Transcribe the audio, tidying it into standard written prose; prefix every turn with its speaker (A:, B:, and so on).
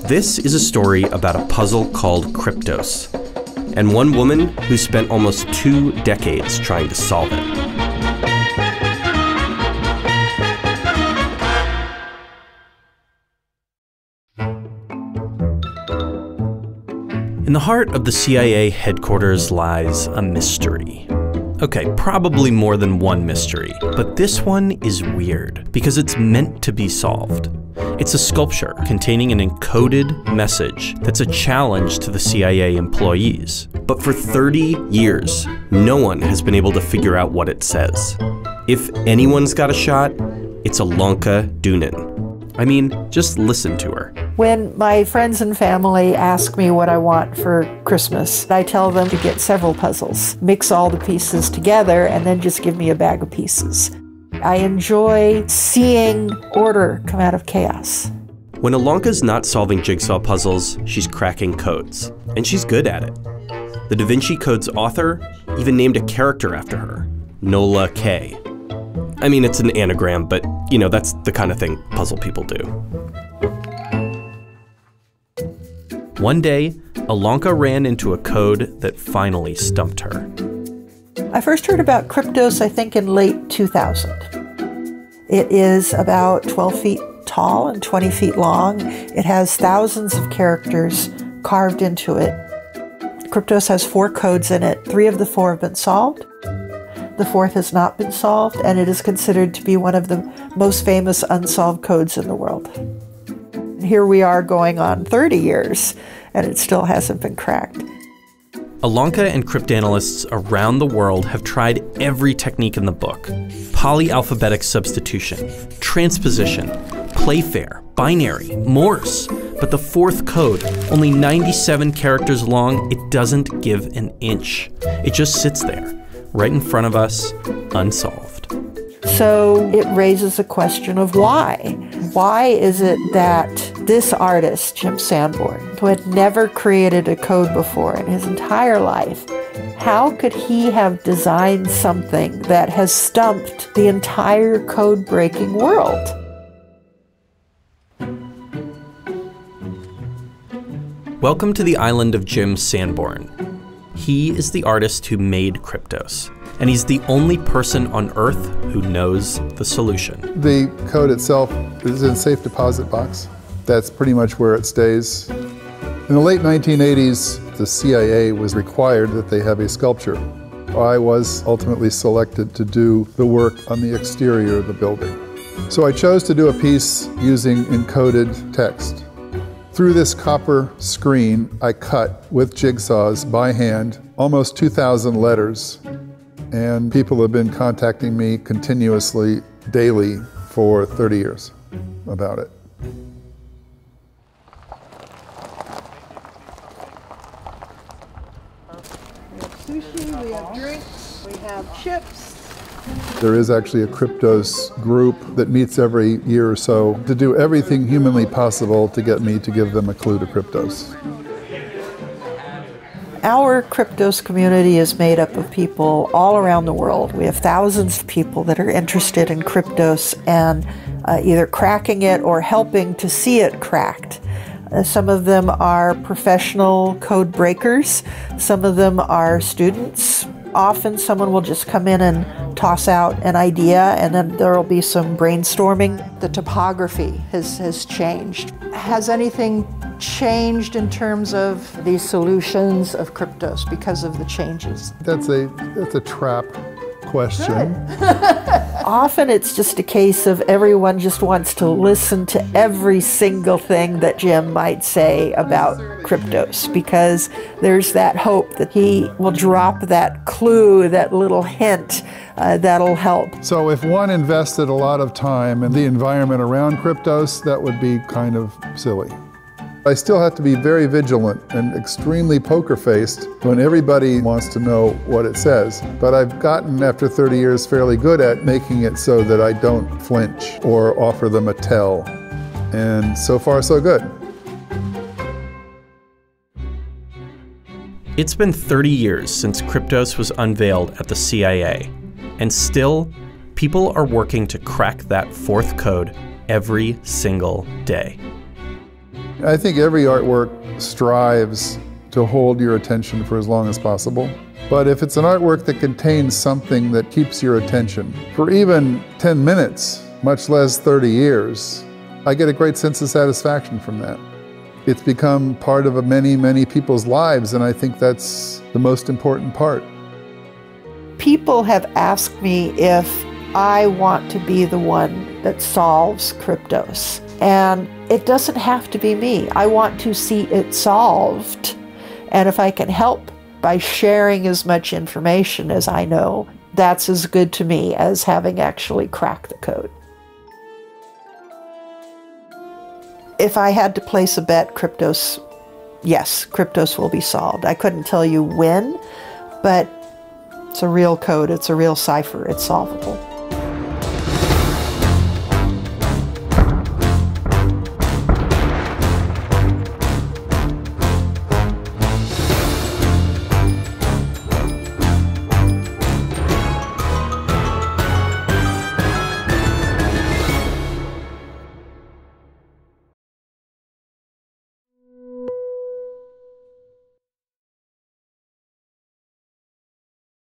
A: This is a story about a puzzle called Kryptos, and one woman who spent almost 2 decades trying to solve it. In the heart of the CIA headquarters lies a mystery. Okay, probably more than one mystery, but this one is weird because it's meant to be solved. It's a sculpture containing an encoded message that's a challenge to the CIA employees. But for 30 years, no one has been able to figure out what it says. If anyone's got a shot, it's Elonka Dunin. I mean, just listen to her.
B: When my friends and family ask me what I want for Christmas, I tell them to get several puzzles, mix all the pieces together, and then just give me a bag of pieces. I enjoy seeing order come out of chaos.
A: When Elonka's not solving jigsaw puzzles, she's cracking codes, and she's good at it. The Da Vinci Code's author even named a character after her, Nola K. I mean, it's an anagram, but, you know, that's the kind of thing puzzle people do. One day, Elonka ran into a code that finally stumped her.
B: I first heard about Kryptos, I think, in late 2000. It is about 12 feet tall and 20 feet long. It has thousands of characters carved into it. Kryptos has 4 codes in it. 3 of the 4 have been solved. The 4th has not been solved, and it is considered to be one of the most famous unsolved codes in the world. Here we are going on 30 years, and it still hasn't been cracked.
A: Elonka and cryptanalysts around the world have tried every technique in the book. Polyalphabetic substitution, transposition, Playfair, binary, Morse. But the 4th code, only 97 characters long, it doesn't give an inch. It just sits there, right in front of us, unsolved.
B: So it raises a question of why. Why is it that this artist, Jim Sanborn, who had never created a code before in his entire life, how could he have designed something that has stumped the entire code-breaking world?
A: Welcome to the island of Jim Sanborn. He is the artist who made Kryptos, and he's the only person on Earth who knows the solution.
C: The code itself is in a safe deposit box. That's pretty much where it stays. In the late 1980s, the CIA was required that they have a sculpture. I was ultimately selected to do the work on the exterior of the building. So I chose to do a piece using encoded text. Through this copper screen, I cut with jigsaws by hand almost 2,000 letters, and people have been contacting me continuously, daily, for 30 years about it.
B: We have sushi, we have drinks, we have chips.
C: There is actually a Kryptos group that meets every year or so to do everything humanly possible to get me to give them a clue to Kryptos.
B: Our Kryptos community is made up of people all around the world. We have thousands of people that are interested in Kryptos and either cracking it or helping to see it cracked. Some of them are professional code breakers. Some of them are students. Often someone will just come in and toss out an idea, and then there will be some brainstorming. The topography has changed. Has anything changed in terms of the solutions of Kryptos because of the changes?
C: That's a trap question.
B: Often it's just a case of everyone just wants to listen to every single thing that Jim might say about Kryptos, because there's that hope that he will drop that clue, that little hint that'll help.
C: So if one invested a lot of time in the environment around Kryptos, that would be kind of silly. I still have to be very vigilant and extremely poker-faced when everybody wants to know what it says. But I've gotten, after 30 years, fairly good at making it so that I don't flinch or offer them a tell. And so far, so good.
A: It's been 30 years since Kryptos was unveiled at the CIA, and still, people are working to crack that 4th code every single day.
C: I think every artwork strives to hold your attention for as long as possible. But if it's an artwork that contains something that keeps your attention for even 10 minutes, much less 30 years, I get a great sense of satisfaction from that. It's become part of many, many people's lives, and I think that's the most important part.
B: People have asked me if I want to be the one that solves Kryptos. And it doesn't have to be me. I want to see it solved. And if I can help by sharing as much information as I know, that's as good to me as having actually cracked the code. If I had to place a bet, Kryptos, yes, Kryptos will be solved. I couldn't tell you when, but it's a real code, it's a real cipher, it's solvable.